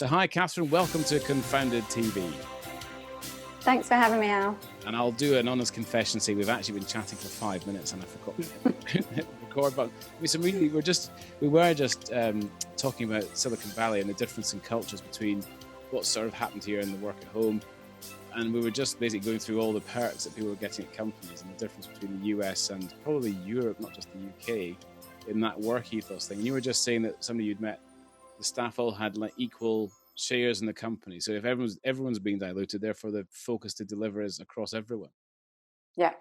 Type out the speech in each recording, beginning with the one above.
So hi, Kathryn. Welcome to Confounded TV. Thanks for having me, Al. And I'll do an honest confession. See, we've actually been chatting for 5 minutes, and I forgot to hit the record button. We were just talking about Silicon Valley and the difference in cultures between what sort of happened here and the work at home, and we were just basically going through all the perks that people were getting at companies and the difference between the US and probably Europe, not just the UK, in that work ethos thing. And you were just saying that somebody you'd met, the staff all had like equal shares in the company. So if everyone's being diluted, therefore the focus to deliver is across everyone. Yeah,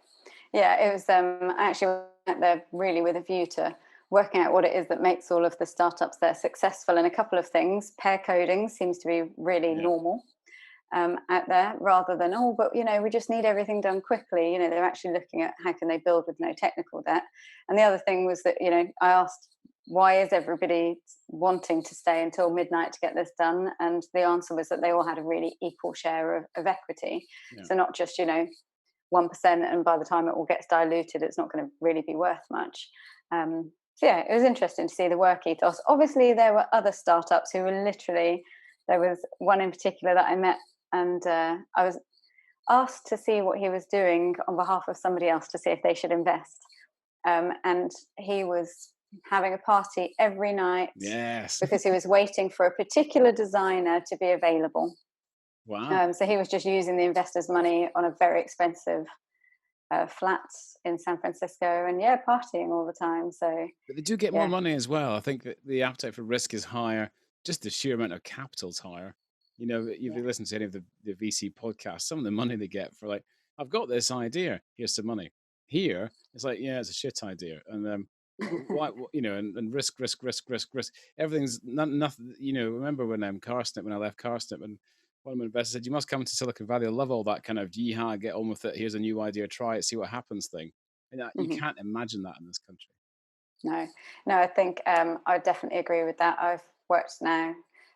it was I actually went there really with a view to working out what it is that makes all of the startups there successful. And a couple of things, pair coding seems to be really normal out there, rather than, we just need everything done quickly. They're actually looking at how can they build with no technical debt. And the other thing was that, I asked, why is everybody wanting to stay until midnight to get this done? And the answer was that they all had a really equal share of equity. Yeah. So not just, 1%, and by the time it all gets diluted, it's not going to really be worth much. It was interesting to see the work ethos. Obviously, there were other startups who were there was one in particular that I met, and I was asked to see what he was doing on behalf of somebody else to see if they should invest. And he was having a party every night, because he was waiting for a particular designer to be available. Wow. So he was just using the investors' money on a very expensive flat in San Francisco, and partying all the time. So, but they do get more money as well. I think that the appetite for risk is higher. Just the sheer amount of capital is higher. If you listen to any of the VC podcasts, some of the money they get for like, I've got this idea, here's some money. Here, it's like, it's a shit idea, and why, and risk. Everything's nothing. Remember when when I left Carsnip, and one of my investors said, "You must come to Silicon Valley. I love all that kind of yeehaw, get on with it. Here's a new idea, try it, see what happens thing." And you can't imagine that in this country. No, I think I definitely agree with that. I've worked now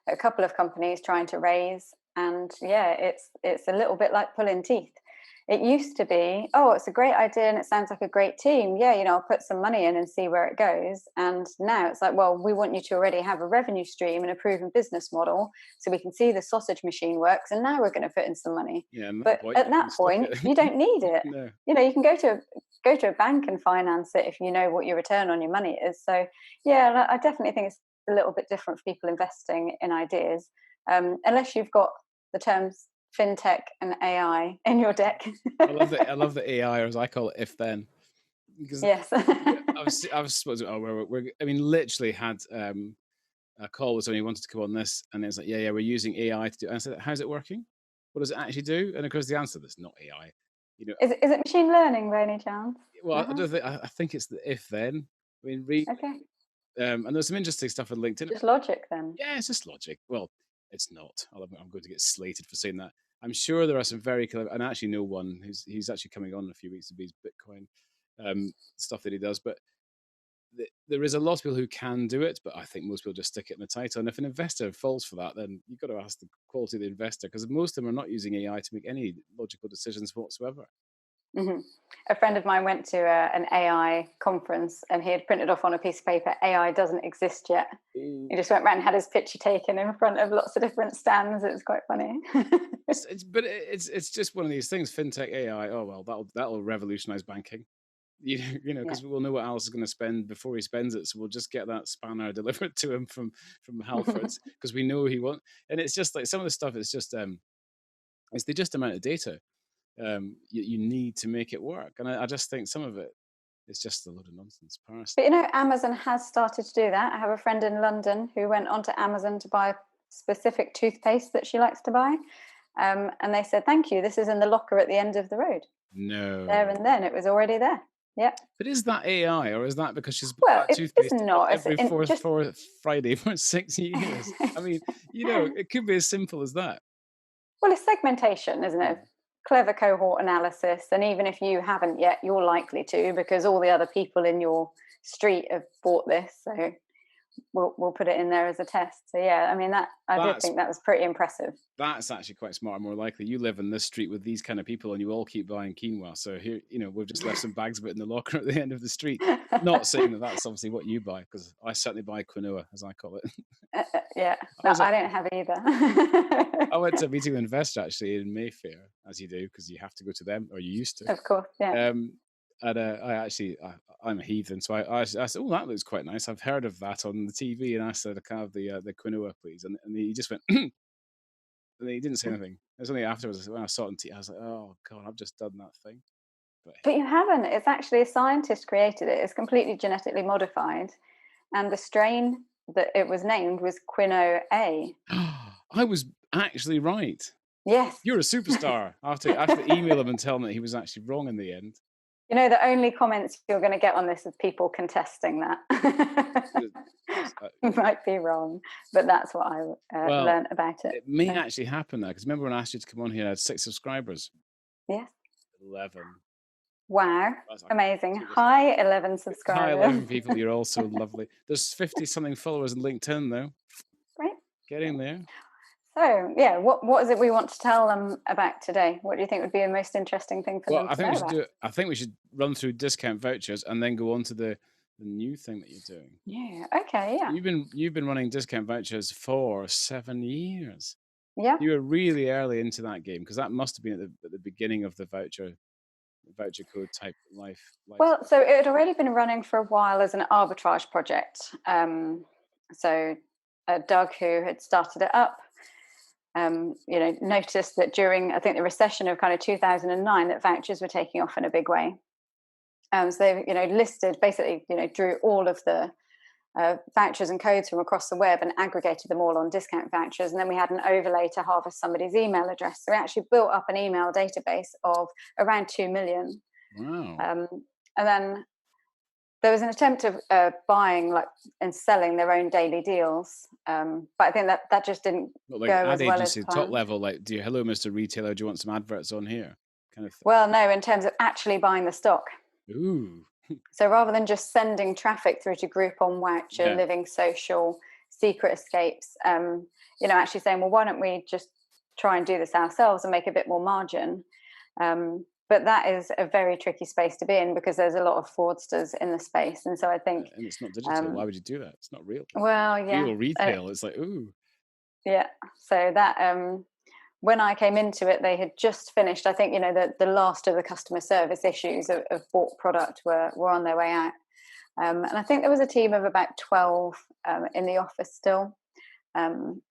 at a couple of companies trying to raise, and it's a little bit like pulling teeth. It used to be, it's a great idea and it sounds like a great team. I'll put some money in and see where it goes. And now it's like, well, we want you to already have a revenue stream and a proven business model so we can see the sausage machine works. And now we're going to put in some money. But at that point, you don't need it. No. You can go to a bank and finance it if you know what your return on your money is. So, I definitely think it's a little bit different for people investing in ideas, unless you've got the terms Fintech and AI in your deck. I love the AI, or as I call it, if then. Yes. I've supposed literally had a call with somebody who wanted to come on this, and it's like, we're using AI to do. And I said, how's it working? What does it actually do? And of course, the answer is not AI. Is it machine learning by any chance? Well, I think it's the if then. Okay. And there's some interesting stuff on LinkedIn. Just logic then. Yeah, it's just logic. Well, it's not. I'm going to get slated for saying that. I'm sure there are some very clever, and I actually know one who's actually coming on in a few weeks to be his Bitcoin stuff that he does. But there is a lot of people who can do it, but I think most people just stick it in the title. And if an investor falls for that, then you've got to ask the quality of the investor, because most of them are not using AI to make any logical decisions whatsoever. Mm-hmm. A friend of mine went to an AI conference, and he had printed off on a piece of paper, AI doesn't exist yet. He just went around and had his picture taken in front of lots of different stands. It was quite funny. It's just one of these things. Fintech AI. Oh well, that'll revolutionize banking. Because we'll know what Alice is going to spend before he spends it, so we'll just get that spanner delivered to him from Halfords, because we know he won't. And it's just like some of the stuff. It's just it's the just amount of data you need to make it work, and I just think some of it is just a load of nonsense. But Amazon has started to do that. I have a friend in London who went onto Amazon to buy a specific toothpaste that she likes to buy, and they said, "Thank you. This is in the locker at the end of the road." No. There and then it was already there. Yeah. But is that AI, or is that because she's bought toothpaste every fourth Friday for 6 years? I mean, it could be as simple as that. Well, it's segmentation, isn't it? Clever cohort analysis, and even if you haven't yet, you're likely to, because all the other people in your street have bought this. So we'll put it in there as a test. So yeah, I mean, that I did That's think that was pretty impressive. that's actually quite smart. More likely, you live in this street with these kind of people, and you all keep buying quinoa. So here, we've just left some bags of it in the locker at the end of the street. Not saying that that's obviously what you buy, because I certainly buy quinoa, as I call it. Yeah, I no, was I at, don't have either. I went to a meeting with an investor actually in Mayfair, as you do, because you have to go to them, or you used to. Of course, yeah. And I'm a heathen, so I said, "Oh, that looks quite nice. I've heard of that on the TV." And I said, "Can I have the quinoa, please?" And he just went, and he didn't say anything. It was only afterwards when I saw it on TV, I was like, "Oh God, I've just done that thing." But But you haven't. It's actually a scientist created it. It's completely genetically modified, and the strain that it was named was Quinoa A. I was actually right. Yes. You're a superstar. I have to email him and tell him that he was actually wrong in the end. You know, the only comments you're going to get on this is people contesting that. You might be wrong, but that's what I Well, learned about it. it may actually happen now, because remember when I asked you to come on here, I had 6 subscribers. Yes. 11. Wow. That's like Amazing. 2%. Hi, 11 Hi, subscribers. 11 people. You're all so lovely. There's 50-something followers on LinkedIn, though. Great. Getting there. So, yeah, what is it we want to tell them about today? What do you think would be the most interesting thing for Well, them to know about? I think we should run through discount vouchers and then go on to the new thing that you're doing. Yeah. Okay. Yeah. You've been running discount vouchers for 7 years. Yeah. You were really early into that game, because that must have been at the beginning of the voucher code type life. Well, so it had already been running for a while as an arbitrage project. So Doug, who had started it up, noticed that during, I think, the recession of kind of 2009, that vouchers were taking off in a big way. So they, listed, basically, drew all of the vouchers and codes from across the web and aggregated them all on discount vouchers. And then we had an overlay to harvest somebody's email address. So we actually built up an email database of around 2 million. Wow. And then there was an attempt of buying and selling their own daily deals, but I think that just didn't Like go ad as well as agency, planned. top level, like, do you, hello, Mr. Retailer, do you want some adverts on here? Kind of thing. Well, no, in terms of actually buying the stock. Ooh. So rather than just sending traffic through to Groupon, Voucher, Yeah. Living Social, Secret Escapes, actually saying, well, why don't we just try and do this ourselves and make a bit more margin? But that is a very tricky space to be in, because there's a lot of fraudsters in the space. And so I think... And it's not digital. Why would you do that? It's not real. Well, yeah. Real retail. It's like, ooh. Yeah. So that... when I came into it, they had just finished, I think, the last of the customer service issues of bought product were on their way out. And I think there was a team of about 12 in the office still. And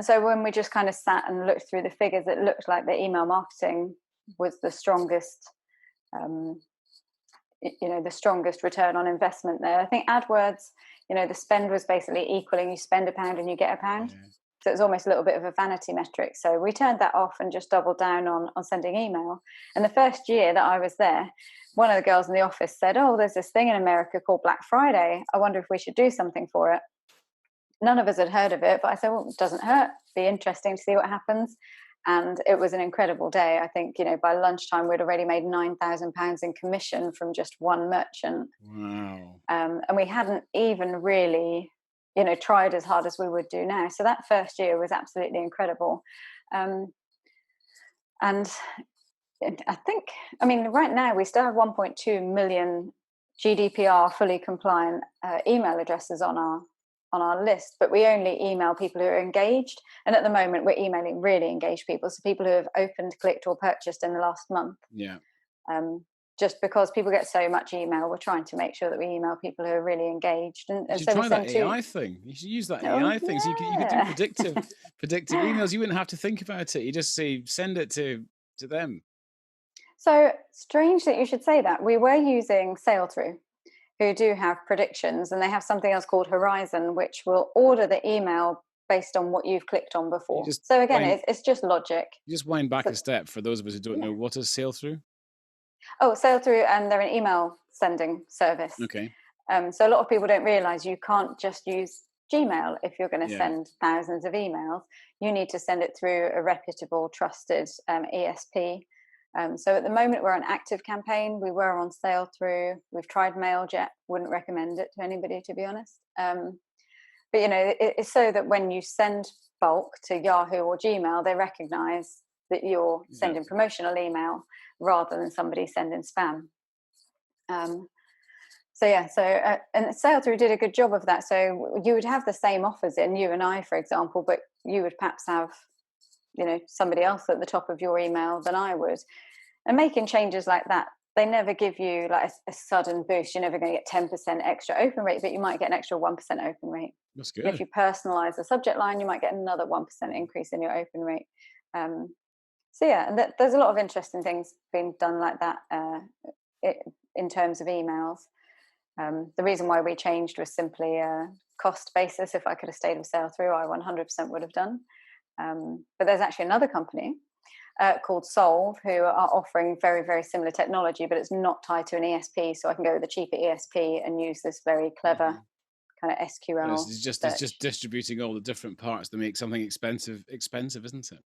so when we just kind of sat and looked through the figures, it looked like the email marketing was the strongest, the strongest return on investment there. I think AdWords, the spend was basically equaling, you spend £1 and you get £1. Yeah. So it was almost a little bit of a vanity metric. So we turned that off and just doubled down on sending email. And the first year that I was there, one of the girls in the office said, oh, there's this thing in America called Black Friday. I wonder if we should do something for it. None of us had heard of it, but I said, well, it doesn't hurt. Be interesting to see what happens. And it was an incredible day. I think, by lunchtime, we'd already made £9,000 in commission from just one merchant. Wow. And we hadn't even really... tried as hard as we would do now. So that first year was absolutely incredible. And I think, right now we still have 1.2 million GDPR fully compliant email addresses on our list, but we only email people who are engaged. And at the moment we're emailing really engaged people. So people who have opened, clicked or purchased in the last month. Yeah. Just because people get so much email, we're trying to make sure that we email people who are really engaged. And You should so try we that send AI thing. You should use that Oh, AI thing. So you could do yeah. predictive emails. You wouldn't have to think about it. You just say, send it to them. So strange that you should say that. We were using Sailthrough, who do have predictions, and they have something else called Horizon, which will order the email based on what you've clicked on before. So again, it's just logic. You just wind back a step for those of us who don't know, what is Sailthrough? Oh, Sailthrough, and they're an email sending service. Okay. So a lot of people don't realize you can't just use Gmail if you're going to send thousands of emails. You need to send it through a reputable, trusted ESP. So at the moment we're on Active Campaign. We were on Sailthrough. We've tried Mailjet. Wouldn't recommend it to anybody, to be honest. But it's so that when you send bulk to Yahoo or Gmail, they recognize that you're sending promotional email rather than somebody sending spam. And Sailthrough did a good job of that. So you would have the same offers in, you and I, for example, but you would perhaps have, somebody else at the top of your email than I would. And making changes like that, they never give you like a sudden boost. You're never going to get 10% extra open rate, but you might get an extra 1% open rate. That's good. And if you personalize the subject line, you might get another 1% increase in your open rate. And there's a lot of interesting things being done like that in terms of emails. The reason why we changed was simply a cost basis. If I could have stayed with Sailthrough, I 100% would have done. But there's actually another company called Solve who are offering very, very similar technology, but it's not tied to an ESP. So I can go with a cheaper ESP and use this very clever kind of SQL. It's just distributing all the different parts to make something expensive, isn't it?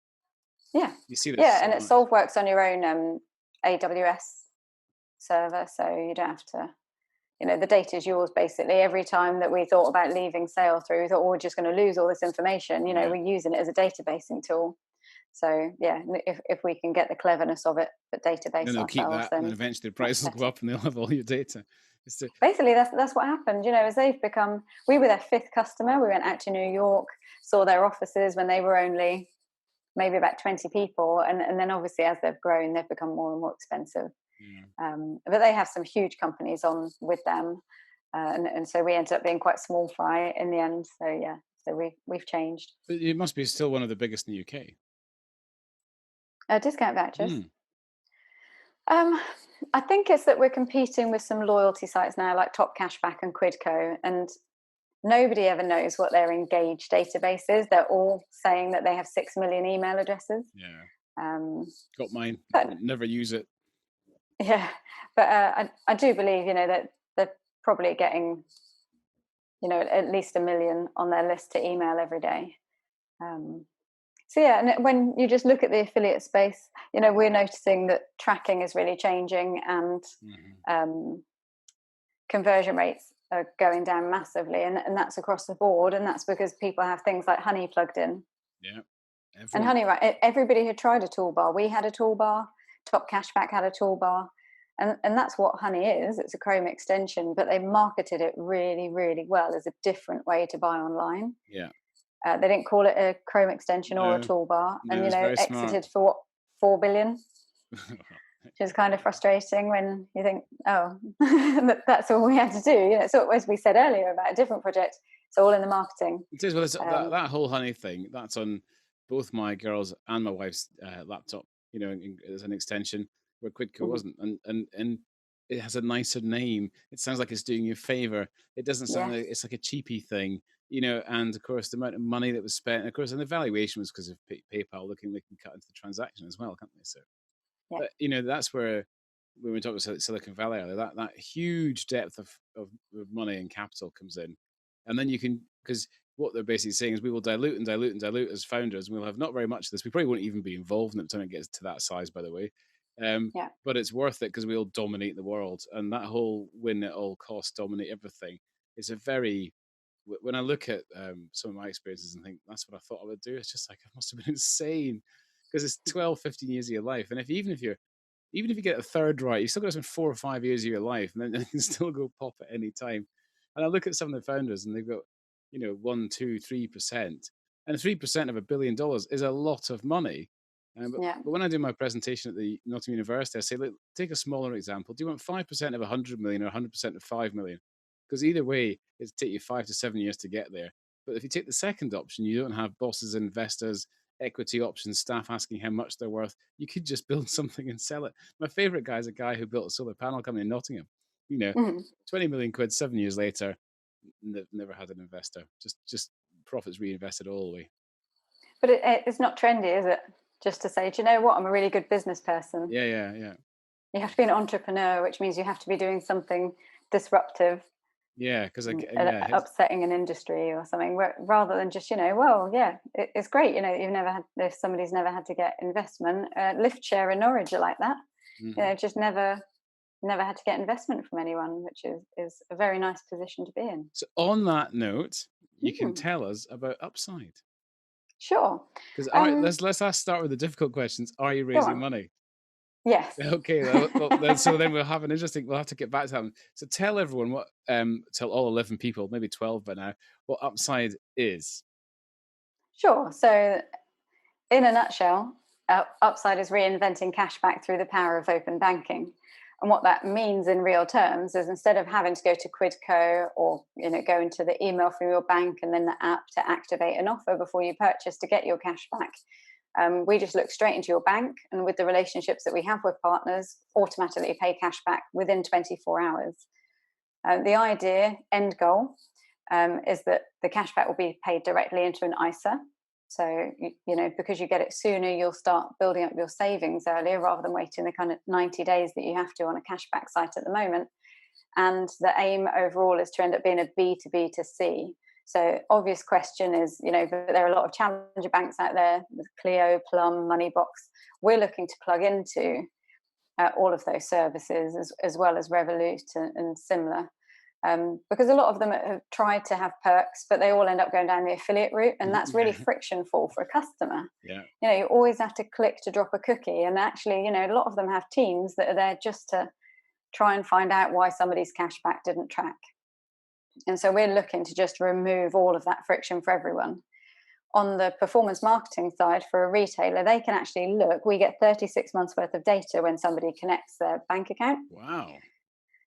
Yeah. You see this. Yeah, and Solve works on your own AWS server, so you don't have to. The data is yours basically. Every time that we thought about leaving Sailthrough, we thought, we're just going to lose all this information. We're using it as a databasing tool. So if we can get the cleverness of it, but database then they'll keep that, then and eventually the price will go up, and they'll have all your data. Basically, that's what happened. As they've become, we were their 5th customer. We went out to New York, saw their offices when they were only maybe about 20 people, and then obviously as they've grown, they've become more and more expensive. But they have some huge companies on with them, and so we ended up being quite small fry in the end. So we've changed. But it must be still one of the biggest in the UK. Discount vouchers. I think it's that we're competing with some loyalty sites now, like Top Cashback and Quidco, and nobody ever knows what their engaged database is. They're all saying that they have 6 million email addresses. Got mine. Never use it. Yeah, but I do believe that they're probably getting at least 1 million on their list to email every day. And when you just look at the affiliate space, we're noticing that tracking is really changing, and conversion rates are going down massively, and that's across the board, and that's because people have things like Honey plugged in. And Honey, right? Everybody had tried a toolbar. We had a toolbar. Top Cashback had a toolbar, and that's what Honey is. It's a Chrome extension, but they marketed it really, really well as a different way to buy online. They didn't call it a Chrome extension or a toolbar, and exited for what, 4 billion, which is kind of frustrating when you think, that's all we had to do. So as we said earlier about a different project, it's all in the marketing. It is. Well, that whole Honey thing, that's on both my girls and my wife's laptop. As an extension, where Quidco wasn't, and it has a nicer name. It sounds like it's doing you a favor. It doesn't sound like it's like a cheapy thing. And of course the amount of money that was spent, and of course, and the valuation was because of PayPal looking, they can cut into the transaction as well, can't they? So, but that's where when we talk about Silicon Valley, that huge depth of money and capital comes in, and then you can, because what they're basically saying is we will dilute and dilute and dilute as founders, and we'll have not very much of this. We probably won't even be involved in it until it gets to that size, by the way. But it's worth it because we'll dominate the world, and that whole win at all costs, dominate everything, is a very. When I look at some of my experiences and think that's what I thought I would do, it's just like, it must have been insane, because it's 12, 15 years of your life. And even if you get a third right, you still got to spend 4 or 5 years of your life, and then you can still go pop at any time. And I look at some of the founders, and they've got 1, 2, 3%, and 3% of $1 billion is a lot of money. But when I do my presentation at the Nottingham University, I say, look, take a smaller example. Do you want 5% of 100 million or 100% of 5 million? Because either way, it'll take you 5 to 7 years to get there. But if you take the second option, you don't have bosses, investors, equity options, staff asking how much they're worth. You could just build something and sell it. My favorite guy is a guy who built a solar panel company in Nottingham. 20 million quid, 7 years later, never had an investor. Just profits reinvested all the way. But it's not trendy, is it? Just to say, do you know what? I'm a really good business person. Yeah. You have to be an entrepreneur, which means you have to be doing something disruptive. Yeah, because upsetting an industry or something, rather than just it's great. If somebody's never had to get investment, Lift Share in Norwich are like that. Just never had to get investment from anyone, which is a very nice position to be in. So on that note, you can tell us about upside. Sure. Because let's start with the difficult questions. Are you Go raising on. money? Yes. Okay, well, then we'll have we'll have to get back to that one. So tell everyone tell all 11 people, maybe 12 by now, what upside is. Sure. So, in a nutshell, upside is reinventing cashback through the power of open banking. And what that means in real terms is, instead of having to go to Quidco or go into the email from your bank and then the app to activate an offer before you purchase to get your cash back, we just look straight into your bank, and with the relationships that we have with partners, automatically pay cash back within 24 hours. The end goal, is that the cashback will be paid directly into an ISA. So, because you get it sooner, you'll start building up your savings earlier rather than waiting the kind of 90 days that you have to on a cashback site at the moment. And the aim overall is to end up being a B2B to C. So, obvious question is, but there are a lot of challenger banks out there, Clio, Plum, Moneybox. We're looking to plug into all of those services, as well as Revolut and similar. Because a lot of them have tried to have perks, but they all end up going down the affiliate route, and that's really frictionful for a customer. Yeah. You always have to click to drop a cookie, and actually, a lot of them have teams that are there just to try and find out why somebody's cashback didn't track. And so we're looking to just remove all of that friction for everyone. On the performance marketing side, for a retailer, they can actually look. We get 36 months worth of data when somebody connects their bank account. Wow.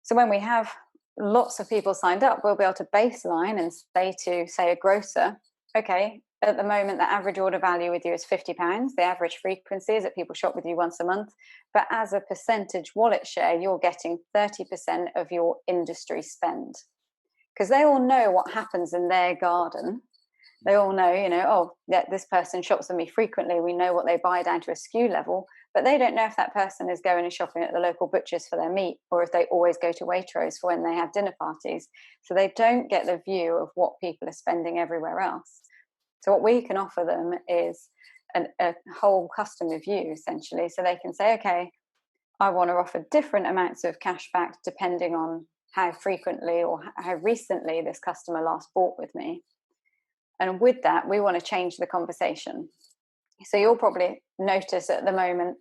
So when we have lots of people signed up, we'll be able to baseline and say a grocer, okay, at the moment, the average order value with you is £50. The average frequency is that people shop with you once a month. But as a percentage wallet share, you're getting 30% of your industry spend. Because they all know what happens in their garden. They all know, oh, yeah, this person shops with me frequently. We know what they buy down to a SKU level, but they don't know if that person is going and shopping at the local butchers for their meat, or if they always go to Waitrose for when they have dinner parties. So they don't get the view of what people are spending everywhere else. So what we can offer them is a whole customer view, essentially. So they can say, okay, I want to offer different amounts of cash back depending on how frequently or how recently this customer last bought with me. And with that, we want to change the conversation. So you'll probably notice at the moment,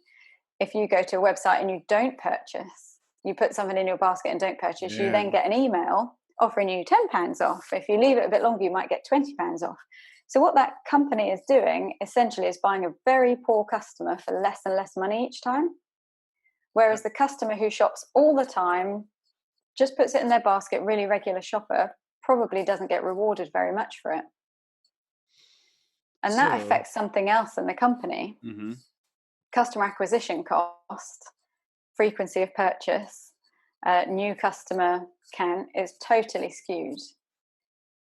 if you go to a website and you don't purchase, you put something in your basket and don't purchase, you then get an email offering you £10 off. If you leave it a bit longer, you might get £20 off. So what that company is doing essentially is buying a very poor customer for less and less money each time. Whereas the customer who shops all the time, just puts it in their basket, really regular shopper, probably doesn't get rewarded very much for it. And that affects something else in the company. Mm-hmm. Customer acquisition cost, frequency of purchase, new customer count is totally skewed.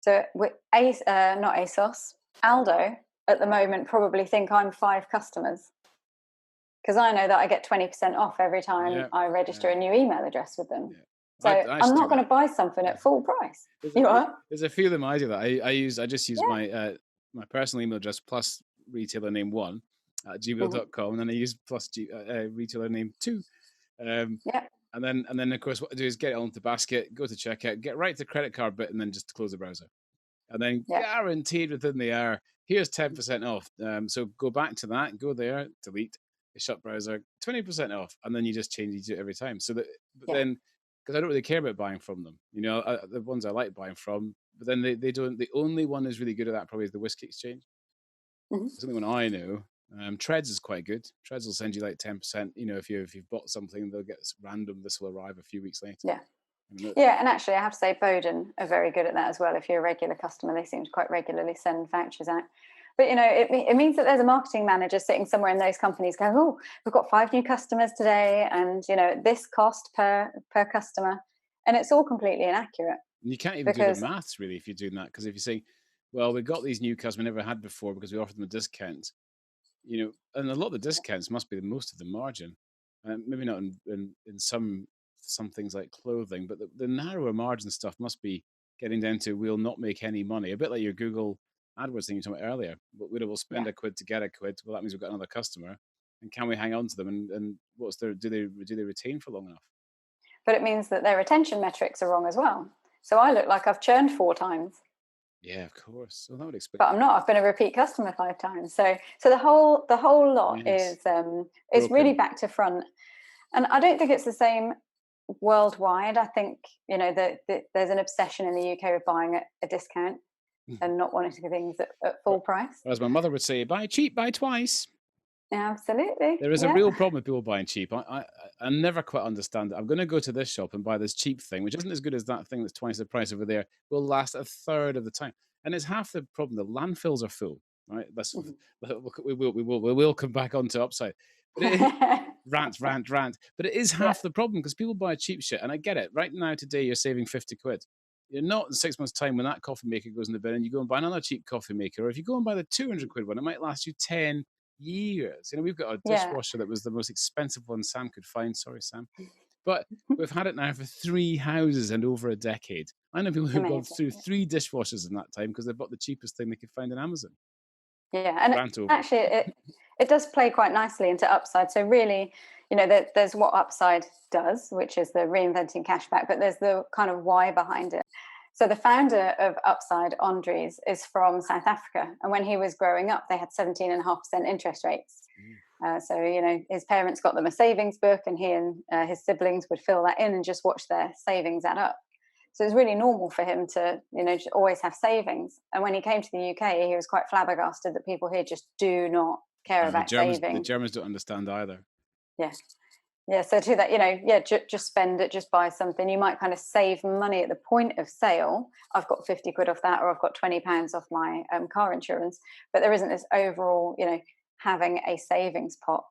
So with not ASOS, Aldo at the moment probably think I'm 5 customers, because I know that I get 20% off every time I register a new email address with them. So I'm not going to buy something at full price. There's a few of them I do that. I just use my personal email address plus retailer name 1 at gmail.com, and then I use plus retailer name 2. And then of course what I do is get it onto the basket, go to checkout, get right to the credit card bit, and then just close the browser. And then guaranteed within the hour, here's 10% off. So go back to that, go there, delete, shut browser, 20% off, and then you just change it every time. So that, then, because I don't really care about buying from them, the ones I like buying from, but then they don't. The only one is really good at that probably is the Whiskey Exchange. It's the only one I know. Treads is quite good. Treads will send you like 10%. If you've bought something, they'll get random. This will arrive a few weeks later. Yeah, and actually, I have to say, Bowden are very good at that as well. If you're a regular customer, they seem to quite regularly send vouchers out. But it means that there's a marketing manager sitting somewhere in those companies going, oh, we've got 5 new customers today, and this cost per customer, and it's all completely inaccurate. You can't even do the maths really if you're doing that, because if you're saying, well, we've got these new customers we never had before because we offered them a discount, and a lot of the discounts must be most of the margin, maybe not in some things like clothing, but the narrower margin stuff must be getting down to we'll not make any money, a bit like your Google AdWords thing you talked about earlier. But we'll spend a quid to get a quid. Well, that means we've got another customer, and can we hang on to them? And what's do they retain for long enough? But it means that their retention metrics are wrong as well. So I look like I've churned 4 times. Yeah, of course. Well, that would explain. But I'm not. I've been a repeat customer 5 times. So the whole lot Yes, is really broken. back to front. And I don't think it's the same worldwide. I think, that there's an obsession in the UK with buying at a discount and not wanting to get things at full Or price. or as my mother would say, buy cheap, buy twice. Yeah, absolutely. There is a Yeah. real problem with people buying cheap. I never quite understand it. I'm going to go to this shop and buy this cheap thing, which isn't as good as that thing that's twice the price over there, will last a third of the time. And it's half the problem. The landfills are full, right? That's Mhm. we will come back onto upside. But rant. But it is Yeah. half the problem because people buy cheap shit. And I get it. Right now, today, you're saving 50 quid. You're not in 6 months' time when that coffee maker goes in the bin and you go and buy another cheap coffee maker. Or if you go and buy the 200 quid one, it might last you 10 years. We've got a Yeah. dishwasher that was the most expensive one Sam could find. Sorry, Sam. But we've had it now for 3 houses and over a decade. I know people who've gone Amazing. through 3 dishwashers in that time because they bought the cheapest thing they could find on Amazon. Yeah, and Rant over. actually, it does play quite nicely into Upside. So really, there's what Upside does, which is the reinventing cashback, but there's the kind of why behind it. So the founder of Upside, Andres, is from South Africa, and when he was growing up, they had 17.5% interest rates. So his parents got them a savings book, and he and his siblings would fill that in and just watch their savings add up. So it's really normal for him to, just always have savings. And when he came to the UK, he was quite flabbergasted that people here just do not care The about Germans, the saving. Germans don't understand either. Yeah. Yeah. So to that, just spend it, just buy something. You might kind of save money at the point of sale. I've got 50 quid off that, or I've got £20 off my car insurance. But there isn't this overall, having a savings pot.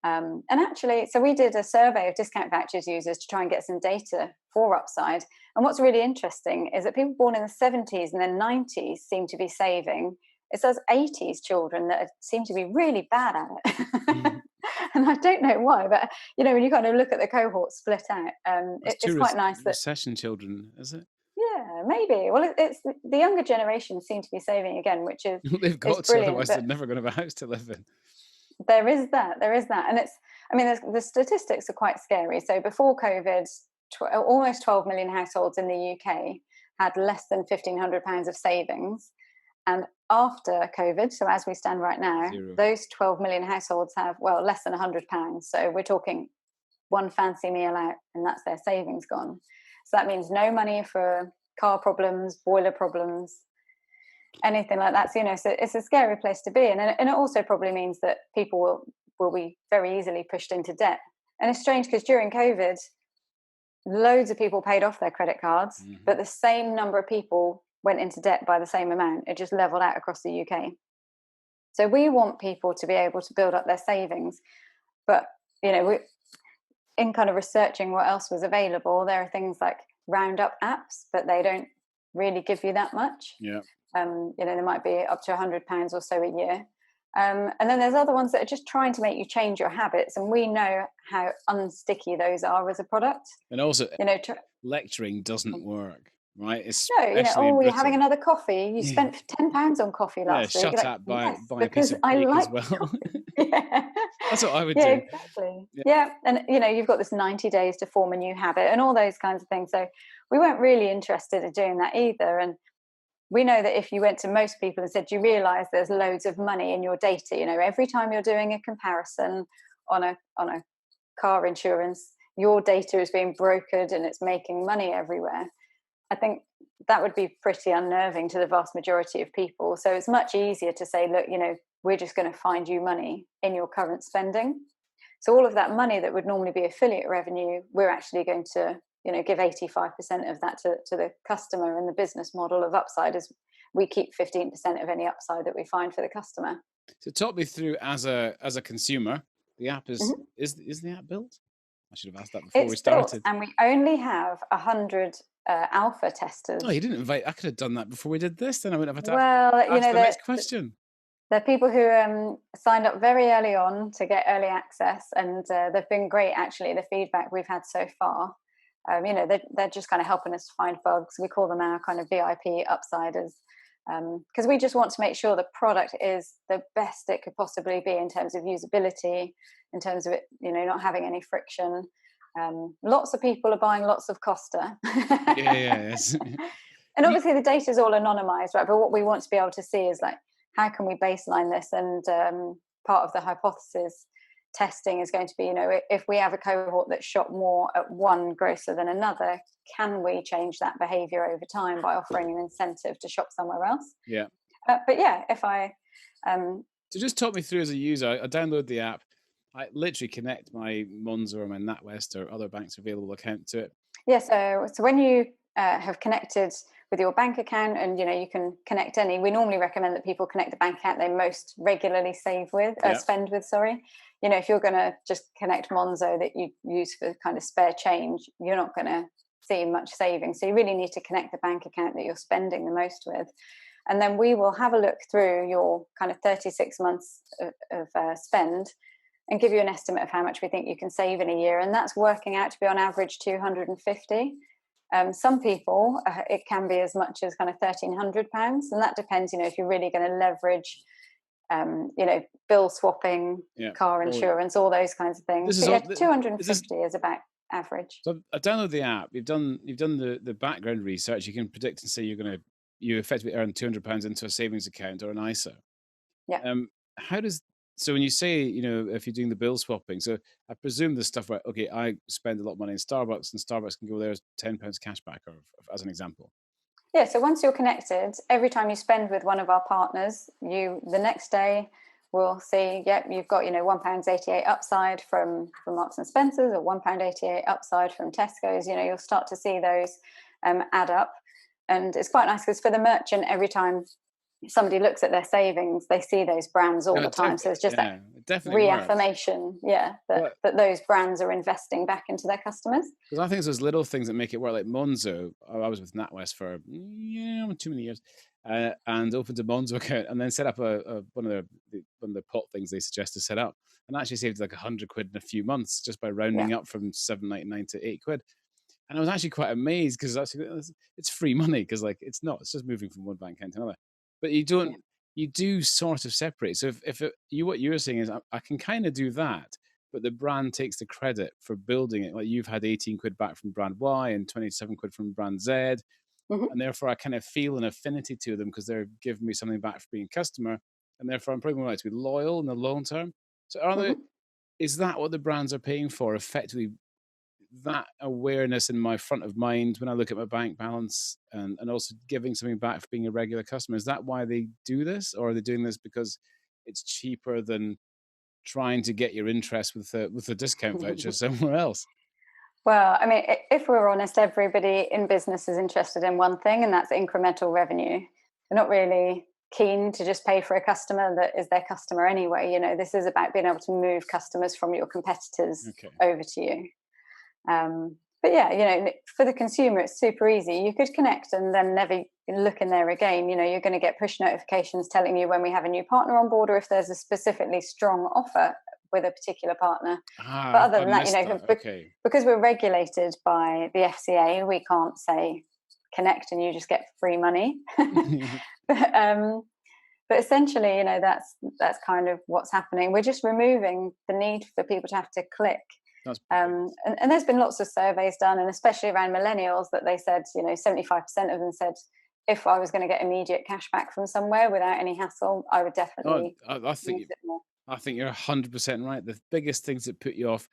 And actually, so we did a survey of discount vouchers users to try and get some data for Upside. And what's really interesting is that people born in the 70s and then 90s seem to be saving. It's those 80s children that seem to be really bad at it. And I don't know why, but when you kind of look at the cohort split out, it's quite nice that, recession children, is it? yeah, maybe. Well, it's the younger generation seem to be saving again, which is They've is got to, brilliant. otherwise they're But never going to have a house to live in. there is that, and the statistics are quite scary. So before COVID, almost 12 million households in the UK had less than £1,500 of savings, and after COVID, so as we stand right now, Zero. those 12 million households have less than £100. So we're talking one fancy meal out, and that's their savings gone. So that means no money for car problems, boiler problems, anything like that. So it's a scary place to be, and it also probably means that people will be very easily pushed into debt. And it's strange because during COVID, loads of people paid off their credit cards, but the same number of people went into debt by the same amount. It just leveled out across the UK. So we want people to be able to build up their savings, but we, in kind of researching what else was available, there are things like roundup apps, but they don't really give you that much. Yeah. There might be up to £100 or so a year. And then there's other ones that are just trying to make you change your habits. And we know how unsticky those are as a product. And also, lecturing doesn't work, right? No, you're having another coffee. You Yeah. spent £10 on coffee last week. Shut up, buy a piece of I cake like as well. Yeah. That's what I would Yeah, do. exactly. Yeah. And you've got this 90 days to form a new habit and all those kinds of things. So we weren't really interested in doing that either. And we know that if you went to most people and said, do you realize there's loads of money in your data? Every time you're doing a comparison on a car insurance, your data is being brokered and it's making money everywhere. I think that would be pretty unnerving to the vast majority of people. So it's much easier to say, look, we're just going to find you money in your current spending. So all of that money that would normally be affiliate revenue, we're actually going to give 85% of that to the customer, and the business model of Upside is we keep 15% of any upside that we find for the customer. So talk me through as a consumer, the app is the app built? I should have asked that before we started. Built, and we only have 100 alpha testers. Oh, you didn't invite. I could have done that before we did this. Then I wouldn't have had to ask the next question. There are people who signed up very early on to get early access, and they've been great. Actually, the feedback we've had so far. They're just kind of helping us find bugs. We call them our kind of VIP upsiders, because we just want to make sure the product is the best it could possibly be in terms of usability, in terms of it, not having any friction. Lots of people are buying lots of Costa. Yes. And obviously the data is all anonymized, right? But what we want to be able to see is like, how can we baseline this? And part of the hypothesis testing is going to be, you know, if we have a cohort that shop more at one grocer than another, can we change that behavior over time by offering an incentive to shop somewhere else? Yeah. But yeah, if I So just talk me through as a user. I download the app. I literally connect my Monzo or my NatWest or other banks available account to it. Yeah, so when you have connected with your bank account, and you know you can connect any. We normally recommend that people connect the bank account they most regularly spend with. Sorry, you know, if you're going to just connect Monzo that you use for kind of spare change, you're not going to see much savings. So you really need to connect the bank account that you're spending the most with, and then we will have a look through your kind of 36 months of spend and give you an estimate of how much we think you can save in a year. And that's working out to be on average 250. Some people, it can be as much as kind of £1,300. And that depends, you know, if you're really going to leverage, you know, bill swapping, car insurance, all those kinds of things. But yeah, 250 is about average. So I download the app. You've done the background research. You can predict and say you effectively earn £200 into a savings account or an ISA. Yeah. So when you say, you know, if you're doing the bill swapping, so I presume the stuff where, okay, I spend a lot of money in Starbucks and Starbucks can go there as £10 cash back, or as an example. Yeah, so once you're connected, every time you spend with one of our partners, the next day will see, yep, you've got, you know, £1.88 upside from Marks and Spencer's, or £1.88 upside from Tesco's. You know, you'll start to see those add up. And it's quite nice because for the merchant, every time somebody looks at their savings, they see those brands all the time. So it's just that reaffirmation, that those brands are investing back into their customers. Because I think it's those little things that make it work. Like Monzo, I was with NatWest for too many years, and opened a Monzo account, and then set up one of the pot things they suggest to set up, and actually saved like £100 in a few months just by rounding up from £7.99 to £8. And I was actually quite amazed because it's free money, because like it's just moving from one bank account to another. But you do sort of separate. So if what you're saying is I can kind of do that, but the brand takes the credit for building it. Like you've had £18 back from brand Y and £27 from brand Z. And therefore I kind of feel an affinity to them because they're giving me something back for being a customer. And therefore I'm probably more likely to be loyal in the long term. So is that what the brands are paying for, effectively? That awareness in my front of mind when I look at my bank balance, and also giving something back for being a regular customer. Is that why they do this, or are they doing this because it's cheaper than trying to get your interest with a discount voucher somewhere else? Well, I mean, if we're honest, everybody in business is interested in one thing, and that's incremental revenue. They're not really keen to just pay for a customer that is their customer anyway. You know, this is about being able to move customers from your competitors over to you. But yeah, you know, for the consumer, it's super easy. You could connect and then never look in there again. You know, you're going to get push notifications telling you when we have a new partner on board, or if there's a specifically strong offer with a particular partner. But other than that, you know, because we're regulated by the FCA, we can't say connect and you just get free money. But essentially, you know, that's kind of what's happening. We're just removing the need for people to have to click. And there's been lots of surveys done, and especially around millennials, that they said, you know, 75% of them said, if I was going to get immediate cash back from somewhere without any hassle, I would definitely use it more. I think you're 100% right. The biggest things that put you off,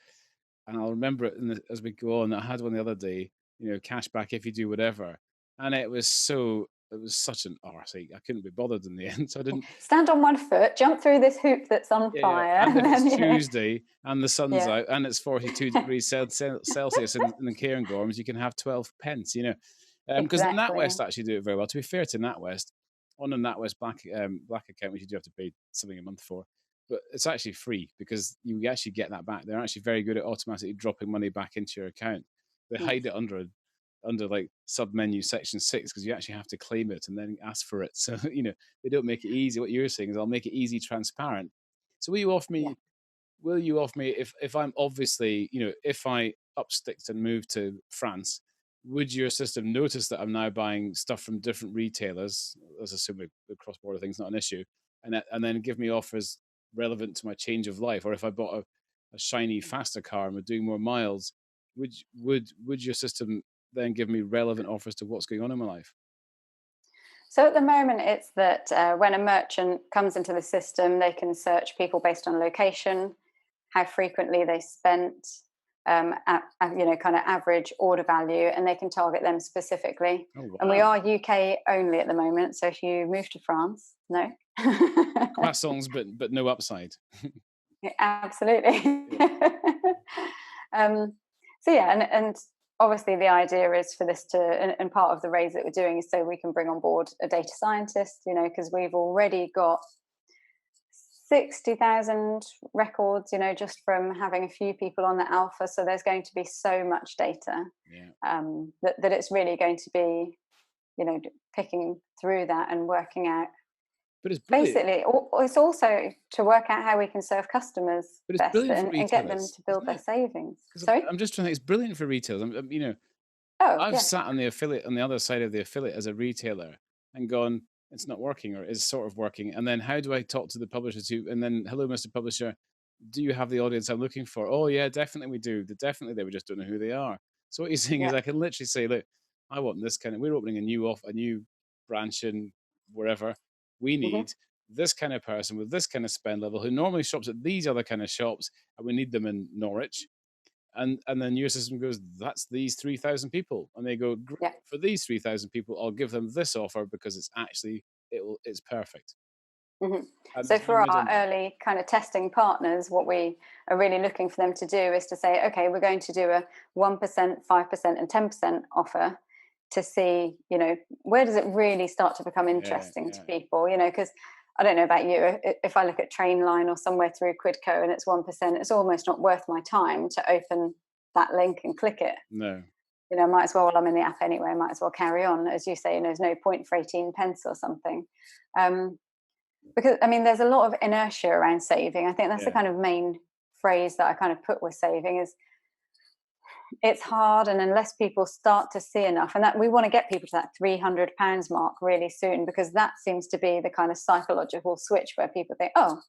and I'll remember it as we go on, I had one the other day, you know, cash back if you do whatever. And it was such an arse. I couldn't be bothered in the end. So I didn't stand on one foot, jump through this hoop that's on fire. And if it's Tuesday and the sun's out and it's 42 degrees Celsius in the Cairngorms, you can have 12 pence, you know. Because NatWest actually do it very well. To be fair to NatWest, on a NatWest Black account, which you do have to pay something a month for, but it's actually free because you actually get that back. They're actually very good at automatically dropping money back into your account. They hide it under like sub-menu section 6 because you actually have to claim it and then ask for it. So, you know, they don't make it easy. What you're saying is I'll make it easy, transparent. So will you offer me if I'm obviously, you know, if I upsticked and moved to France, would your system notice that I'm now buying stuff from different retailers? Let's assume the cross-border thing's not an issue, and then give me offers relevant to my change of life? Or if I bought a shiny, faster car and we're doing more miles, would your system then give me relevant offers to what's going on in my life? So at the moment, it's that when a merchant comes into the system, they can search people based on location, how frequently they spent, kind of average order value, and they can target them specifically. Oh And we wow. are UK only at the moment. So if you move to France, no. Croissants, but no upside. Yeah, absolutely. Yeah. um, so yeah, and obviously the idea is for this to, and part of the raise that we're doing is so we can bring on board a data scientist, because we've already got 60,000 records, just from having a few people on the alpha. So there's going to be so much data Yeah. that it's really going to be, picking through that and working out. But it's brilliant. Basically, it's also to work out how we can serve customers But it's best brilliant for and get them retailers, to build isn't their it? savings. Because Sorry? I'm just trying to think, it's brilliant for retailers. Oh, I've yeah. sat on the affiliate on the other side of the affiliate as a retailer and gone, it's not working or is sort of working. And then how do I talk to the publishers who and then hello, Mr. Publisher, do you have the audience I'm looking for? Oh yeah, definitely we do. Definitely they we just don't know who they are. So what you're saying is Yeah. I can literally say, look, I want this kind of we're opening a new branch in wherever. We Hmm. need this kind of person with this kind of spend level who normally shops at these other kind of shops and we need them in Norwich and then your system goes, that's these 3,000 people, and they go, great, Yeah. for these 3,000 people, I'll give them this offer because it's perfect, Hmm. and So there's no for our middleman. early kind of testing partners, what we are really looking for them to do is to say, okay, we're going to do a 1%, 5%, and 10% offer to see, where does it really start to become Yeah, interesting to yeah, people, because I don't know about you, if I look at Trainline or somewhere through Quidco and it's 1%, it's almost not worth my time to open that link and click it. no, Might as well, while I'm in the app anyway, might as well carry on. As you say, there's no point for 18 pence or something. Um, because there's a lot of inertia around saving. I think that's the yeah, kind of main phrase that I kind of put with saving is it's hard, and unless people start to see enough, and that we want to get people to that £300 mark really soon, because that seems to be the kind of psychological switch where people think, oh,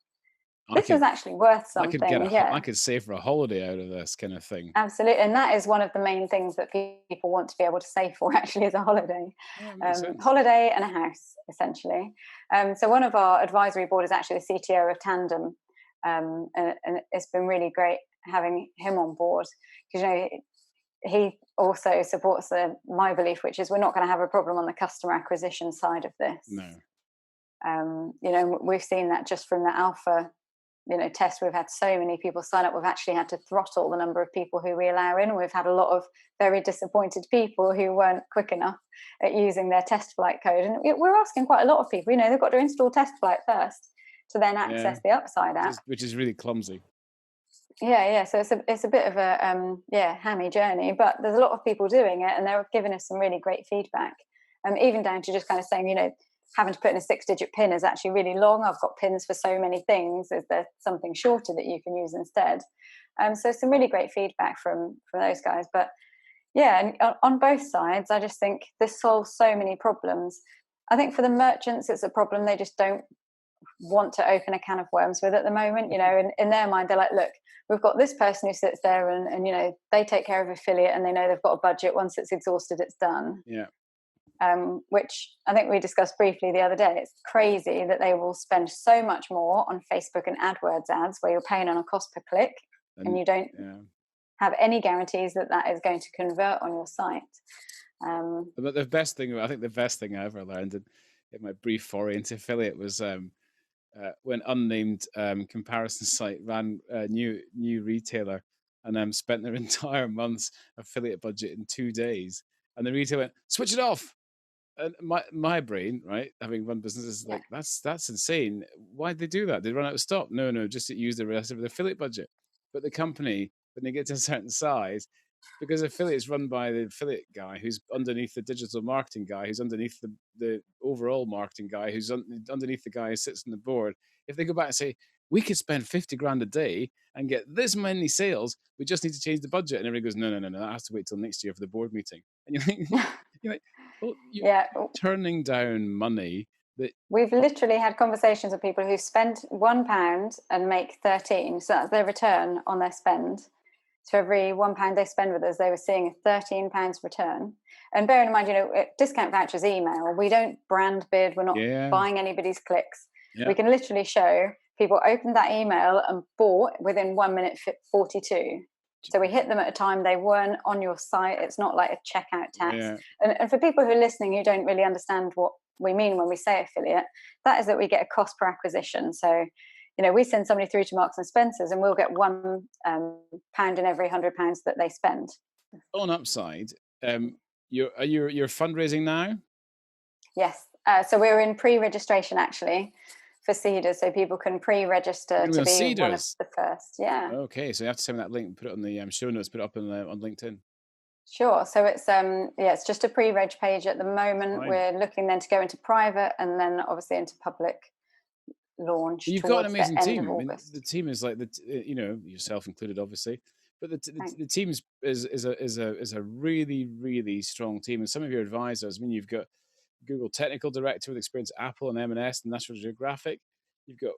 I this is could actually worth I could get something. Yeah, I could save for a holiday out of this kind of thing. absolutely. And that is one of the main things that people want to be able to save for, actually, is a holiday. Yeah, it makes sense. Holiday and a house, essentially. So one of our advisory board is actually the CTO of Tandem. And it's been really great having him on board, because, he also supports my belief, which is we're not going to have a problem on the customer acquisition side of this. No, We've seen that just from the alpha test. We've had so many people sign up, we've actually had to throttle the number of people who we allow in. We've had a lot of very disappointed people who weren't quick enough at using their test flight code, and we're asking quite a lot of people, they've got to install test flight first to then yeah, access the upside app. which is really clumsy. Yeah, so it's a bit of a hammy journey, but there's a lot of people doing it, and they're giving us some really great feedback. Even down to just kind of saying, having to put in a 6-digit pin is actually really long. I've got pins for so many things. Is there something shorter that you can use instead? So some really great feedback from those guys. But yeah, and on both sides, I just think this solves so many problems. I think for the merchants, it's a problem they just don't want to open a can of worms with at the moment. In their mind, they're like, look, we've got this person who sits there and they take care of affiliate, and they know they've got a budget. Once it's exhausted, it's done. Yeah, Which I think we discussed briefly the other day. It's crazy that they will spend so much more on Facebook and AdWords ads, where you're paying on a cost per click, and you don't yeah. have any guarantees that is going to convert on your site. But the best thing I ever learned in my brief foray into affiliate was when unnamed comparison site ran a new retailer and spent their entire month's affiliate budget in 2 days, and the retailer went, switch it off. And my brain, right, having run businesses, is Yeah. like, that's insane. Why'd they do that? They run out of stock? No, just to use the rest of the affiliate budget. But the company, when they get to a certain size, because affiliate's run by the affiliate guy who's underneath the digital marketing guy, who's underneath the overall marketing guy, who's underneath the guy who sits on the board. If they go back and say, we could spend 50 grand a day and get this many sales, we just need to change the budget. And everybody goes, no, that has to wait till next year for the board meeting. And you're like, well, you're Yeah, turning down money that we've literally had conversations with people who spend £1 and make 13, so that's their return on their spend. So every £1 they spend with us, they were seeing a £13 return. And bearing in mind, discount vouchers email, we don't brand bid, we're not Yeah. buying anybody's clicks. Yeah. We can literally show people opened that email and bought within 1 minute 42. So we hit them at a time they weren't on your site. It's not like a checkout tax. Yeah. And for people who are listening who don't really understand what we mean when we say affiliate, that is that we get a cost per acquisition. So, we send somebody through to Marks and Spencer's and we'll get £1 in every £100 that they spend. On upside, you're fundraising now? Yes. So we're in pre-registration actually for Seeders, so people can pre-register to be Seeders? one of the first. Yeah. Okay, so you have to send me that link, put it on the show notes, put it up on LinkedIn. Sure. So it's just a pre-reg page at the moment. Fine. We're looking then to go into private and then obviously into public launch. You've got an amazing team. I mean, the team is like yourself included, obviously, but the team is a really, really strong team. And some of your advisors, I mean, you've got Google technical director with experience at Apple and M&S and National Geographic. You've got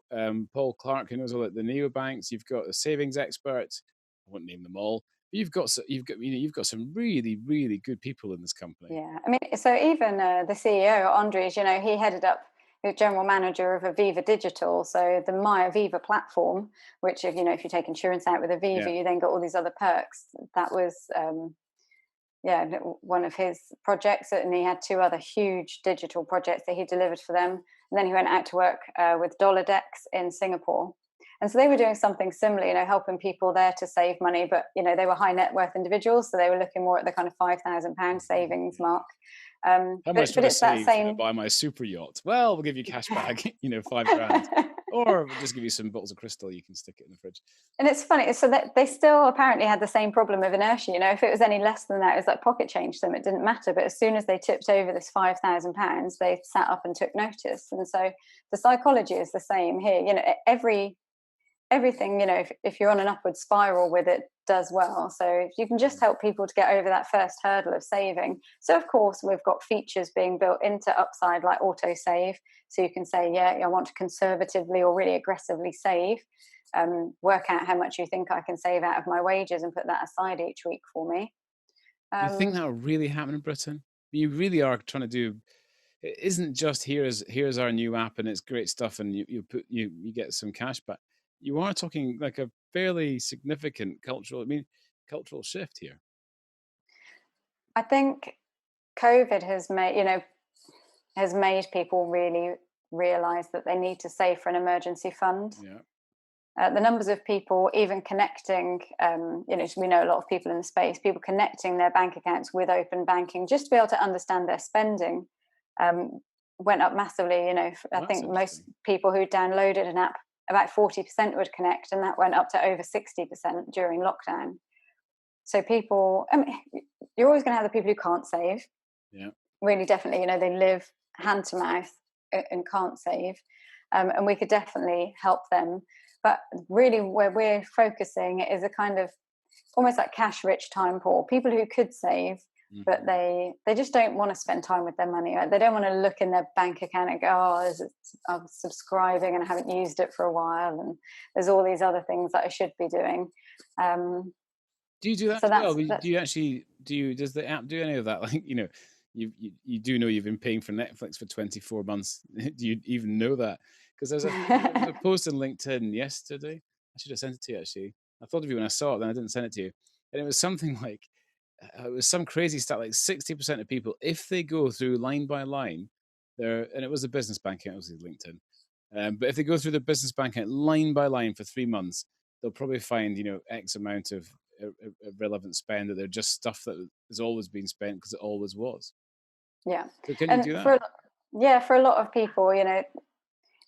Paul Clark, who knows all the neobanks. You've got a savings expert. I won't name them all. But you've got some really, really good people in this company. Yeah, I mean, so even the CEO, Andres, he headed up, he was general manager of Aviva Digital. So the My Aviva platform, which if you take insurance out with Aviva, you then got all these other perks. That was one of his projects, and he had 2 other huge digital projects that he delivered for them. And then he went out to work with Doladex in Singapore. And so they were doing something similar, helping people there to save money, but they were high net worth individuals, so they were looking more at the kind of £5,000 savings mark. How much do I save to buy my super yacht? Well, we'll give you cash back, £5,000, or we'll just give you some bottles of crystal. You can stick it in the fridge. And it's funny, so that they still apparently had the same problem of inertia. If it was any less than that, it was like pocket change to them. It didn't matter. But as soon as they tipped over this £5,000, they sat up and took notice. And so the psychology is the same here. Everything, if you're on an upward spiral with it, does well. So if you can just help people to get over that first hurdle of saving. So of course we've got features being built into Upside like auto save, so you can say, I want to conservatively or really aggressively save, work out how much you think I can save out of my wages and put that aside each week for me. Do you think that will really happen in Britain? You really are trying to do. It isn't just here's our new app and it's great stuff and you get some cash back. You are talking like a fairly significant cultural shift here. I think COVID has made people really realize that they need to save for an emergency fund. Yeah. The numbers of people even connecting, we know a lot of people in the space, people connecting their bank accounts with open banking just to be able to understand their spending went up massively. I think most people who downloaded an app, about 40% would connect, and that went up to over 60% during lockdown. So people, you're always going to have the people who can't save. Yeah. Really, definitely, they live hand to mouth and can't save. And we could definitely help them. But really where we're focusing is a kind of almost like cash rich, time poor, people who could save, but they just don't want to spend time with their money. Right? They don't want to look in their bank account and go, I'm subscribing and I haven't used it for a while, and there's all these other things that I should be doing. Do you do that as well? Does the app do any of that? Like, you do know you've been paying for Netflix for 24 months. Do you even know that? Because there's a post on LinkedIn yesterday. I should have sent it to you, actually. I thought of you when I saw it, then I didn't send it to you. And it was something like, it was some crazy stat, like 60% of people, if they go through line by line, and it was a business bank account, obviously LinkedIn. But if they go through the business bank account line by line for 3 months, they'll probably find, X amount of irrelevant spend, that they're just stuff that has always been spent because it always was. Yeah. So can you do that? For a lot of people,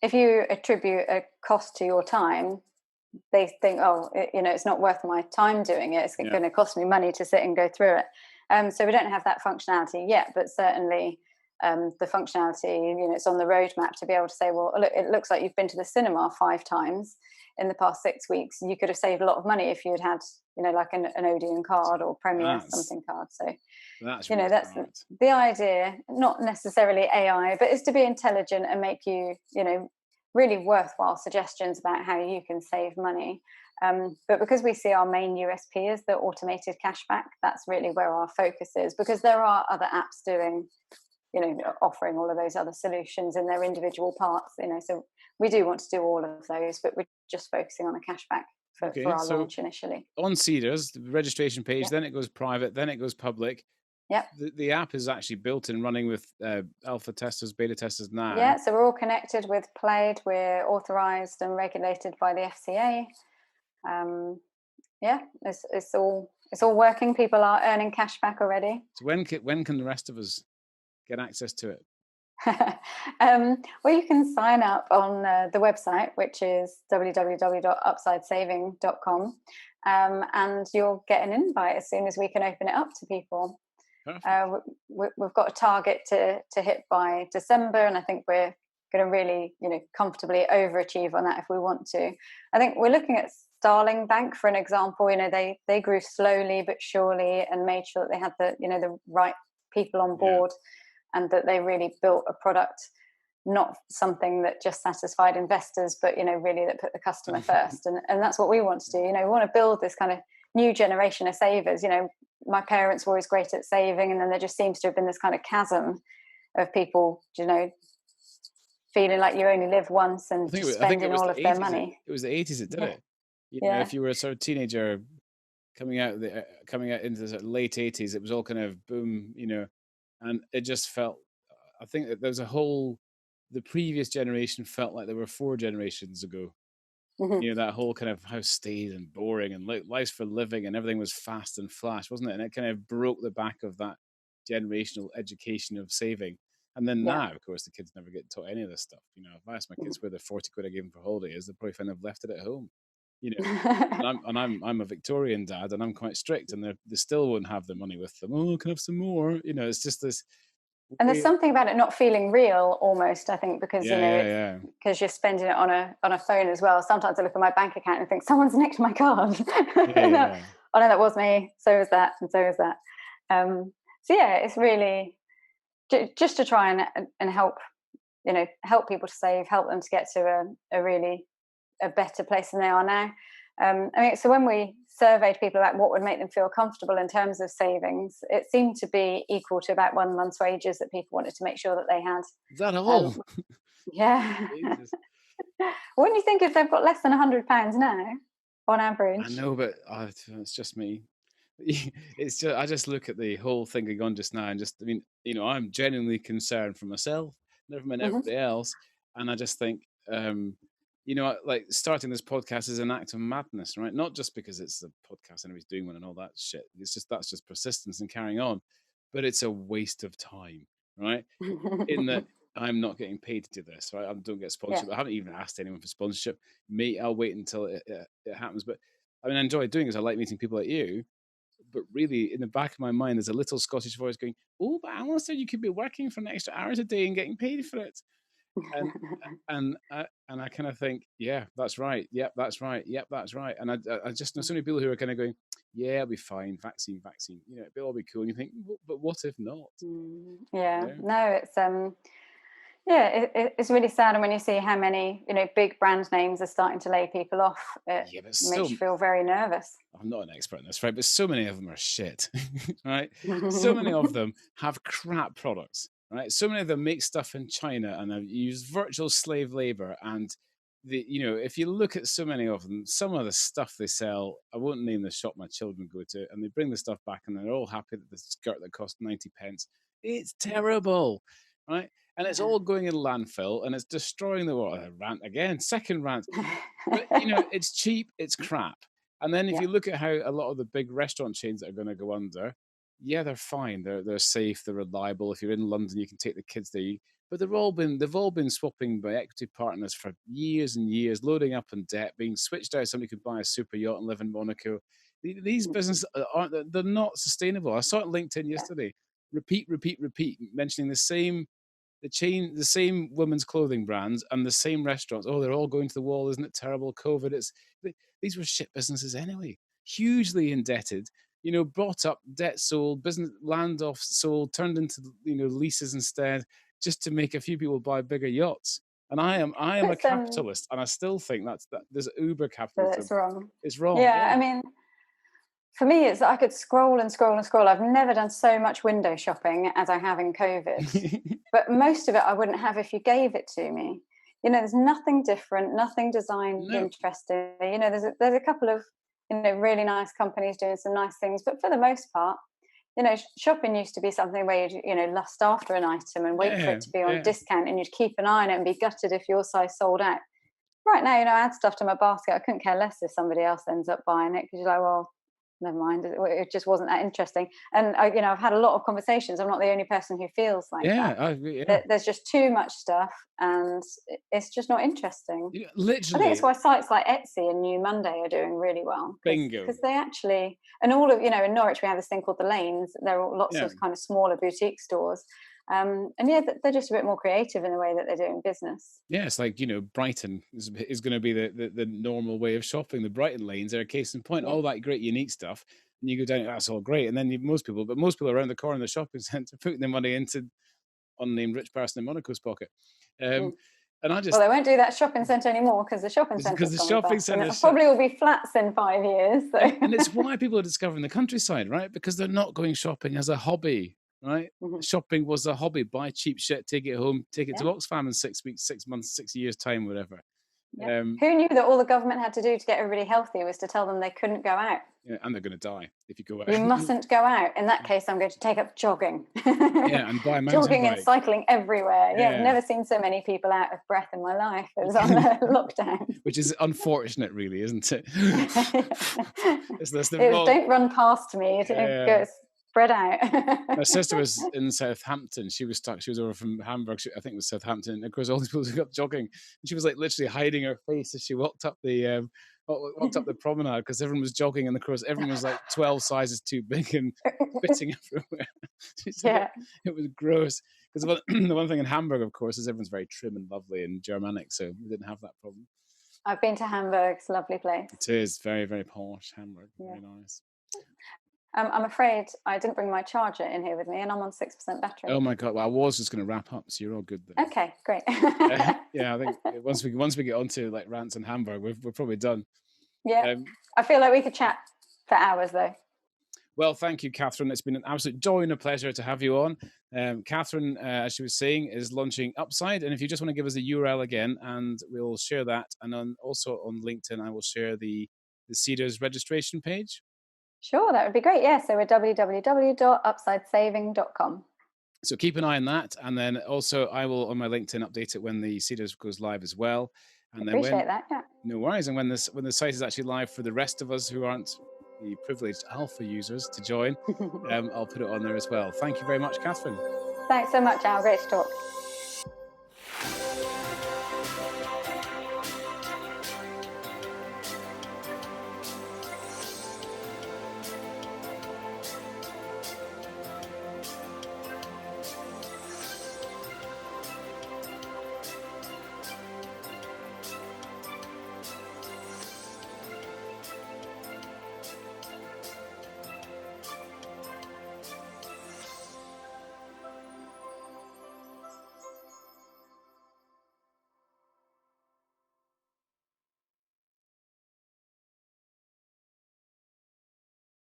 if you attribute a cost to your time, they think, it's not worth my time doing it. It's going to cost me money to sit and go through it. So we don't have that functionality yet, but certainly the functionality, it's on the roadmap to be able to say, well, look, it looks like you've been to the cinema 5 times in the past 6 weeks. You could have saved a lot of money if you'd had, like an Odeon card or Premier something card. So that's that's the idea, not necessarily AI, but is to be intelligent and make you, really worthwhile suggestions about how you can save money. But because we see our main USP is the automated cashback, that's really where our focus is, because there are other apps doing, offering all of those other solutions in their individual parts, so we do want to do all of those, but we're just focusing on the cashback for our launch initially. On Cedars, the registration page, Yep. then it goes private, then it goes public. Yep. The app is actually built and running with alpha testers, beta testers now. Yeah, so we're all connected with Plaid. We're authorized and regulated by the FCA. Yeah, it's all working. People are earning cash back already. So when can the rest of us get access to it? Well, you can sign up on the website, which is www.upsidesaving.com, and you'll get an invite as soon as we can open it up to people. We've got a target to hit by December, and I think we're going to really, comfortably overachieve on that if we want to. I think we're looking at Starling Bank, for an example. They grew slowly but surely and made sure that they had the right people on board, and that they really built a product, not something that just satisfied investors, but really that put the customer first. And that's what we want to do. We want to build this kind of new generation of savers. My parents were always great at saving, and then there just seems to have been this kind of chasm of people, feeling like you only live once and just spending all of their money. It was the 80s that did it. If you were a sort of teenager coming out into the sort of late 80s, it was all kind of boom, and it just felt. I think that there was the previous generation felt like there were 4 generations ago. Mm-hmm. That whole kind of house staid and boring and life's for living and everything was fast and flash, wasn't it? And it kind of broke the back of that generational education of saving. And then now, of course, the kids never get taught any of this stuff. If I ask my kids where the 40 quid I gave them for holiday is, they'll probably find I've left it at home. And I'm a Victorian dad, and I'm quite strict, and they still won't have the money with them. Oh, can I have some more? It's just this. And there's something about it not feeling real, almost. I think because because you're spending it on a phone as well. Sometimes I look at my bank account and think someone's nicked my card. Oh no, that was me. So was that, and so was that. So it's really just to try and help, help people to save, help them to get to a really better place than they are now. So when we surveyed people about what would make them feel comfortable in terms of savings, it seemed to be equal to about 1 month's wages that people wanted to make sure that they had. Is that all? Yeah. Wouldn't you think if they've got less than £100 now, on average? I know, but it's just me. It's just I just look at the whole thing going on just now, and I'm genuinely concerned for myself, never mind everybody else, and I just think. Like starting this podcast is an act of madness, right? Not just because it's a podcast and everybody's doing one and all that shit. That's just persistence and carrying on, but it's a waste of time, right? In that I'm not getting paid to do this, right? I don't get sponsorship. I haven't even asked anyone for sponsorship. I'll wait until it happens. But I enjoy doing this. I like meeting people like you. But really, in the back of my mind, there's a little Scottish voice going, "Oh, but Alistair, you could be working for an extra hours a day and getting paid for it." And I kind of think, yeah, that's right. Yep, that's right. Yep, that's right. And I just know so many people who are kind of going, yeah, it'll be fine. Vaccine. It'll all be cool. And you think, but what if not? No, it's it's really sad. And when you see how many big brand names are starting to lay people off, it makes you feel very nervous. I'm not an expert in this, right? But so many of them are shit, right? So many of them have crap products. Right, so many of them make stuff in China and have used virtual slave labor. And if you look at so many of them, some of the stuff they sell, I won't name the shop my children go to, and they bring the stuff back and they're all happy that the skirt that cost 90 pence. It's terrible, right? And it's all going in landfill and it's destroying the world. Rant again, second rant. But it's cheap, it's crap. And then if you look at how a lot of the big restaurant chains that are going to go under. Yeah, they're fine. They're safe. They're reliable. If you're in London, you can take the kids there. But they've all been swapping by equity partners for years and years, loading up in debt, being switched out. Somebody could buy a super yacht and live in Monaco. These businesses they're not sustainable. I saw it LinkedIn yesterday. Repeat, mentioning the same women's clothing brands and the same restaurants. Oh, they're all going to the wall. Isn't it terrible? COVID. These were shit businesses anyway. Hugely indebted. Bought up, debt sold, business land off sold, turned into leases instead, just to make a few people buy bigger yachts. And I am a But capitalist, and I still think that there's uber capitalism. it's wrong. It's wrong. Yeah, I mean, for me, it's I could scroll and scroll and scroll. I've never done so much window shopping as I have in COVID. But most of it I wouldn't have if you gave it to me. There's nothing different, nothing designed interesting. There's a couple of really nice companies doing some nice things, but for the most part, shopping used to be something where you'd lust after an item and wait for it to be on discount, and you'd keep an eye on it and be gutted if your size sold out. Right now, I add stuff to my basket. I couldn't care less if somebody else ends up buying it, because you're like, well, never mind. It just wasn't that interesting. And I've had a lot of conversations. I'm not the only person who feels like that. There's just too much stuff, and it's just not interesting. Literally, I think it's why sites like Etsy and New Monday are doing really well. Bingo. Because they actually, and all of in Norwich we have this thing called the Lanes. There are lots of kind of smaller boutique stores. And they're just a bit more creative in the way that they're doing business. Yeah, it's like, Brighton is going to be the normal way of shopping. The Brighton lanes are a case in point. All that great unique stuff, and you go down, that's all great. And then most people around the corner in the shopping centre putting their money into unnamed rich person in Monaco's pocket. And I just, well, they won't do that shopping centre anymore, because the shopping centre probably will be flats in 5 years. So. And it's why people are discovering the countryside, right? Because they're not going shopping as a hobby. Right, shopping was a hobby. Buy cheap shit, take it home, take it to Oxfam in 6 weeks, 6 months, 6 years time, whatever. Who knew that all the government had to do to get everybody healthy was to tell them they couldn't go out? And they're going to die if you go out. You mustn't go out. In that case, I'm going to take up jogging. And buy a mountain jogging bike. And cycling everywhere. I've never seen so many people out of breath in my life as on the lockdown. Which is unfortunate, really, isn't it? Don't run past me. Go spread out. My sister was in Southampton. She was stuck. She was over from Hamburg. I think it was Southampton. And of course, all these people who got jogging, and she was like literally hiding her face as she walked up the promenade, because everyone was jogging, and of course everyone was like 12 sizes too big and spitting everywhere. It was gross. Because the one thing in Hamburg, of course, is everyone's very trim and lovely and Germanic, so we didn't have that problem. I've been to Hamburg. It's a lovely place. It is very, very posh. Hamburg, very nice. I'm afraid I didn't bring my charger in here with me, and I'm on 6% battery. Oh my god! Well, I was just going to wrap up, so you're all good there. Okay, great. I think once we get onto like rants in Hamburg, we're probably done. Yeah, I feel like we could chat for hours though. Well, thank you, Kathryn. It's been an absolute joy and a pleasure to have you on. Kathryn, as she was saying, is launching Upside, and if you just want to give us a URL again, and we'll share that, and also on LinkedIn, I will share the Cedars registration page. Sure, that would be great. So we're www.upsidesaving.com. So keep an eye on that. And then also I will, on my LinkedIn, update it when the Cedars goes live as well. And then appreciate that, yeah. No worries. And when the site is actually live for the rest of us who aren't the privileged alpha users to join, I'll put it on there as well. Thank you very much, Kathryn. Thanks so much, Al. Great to talk.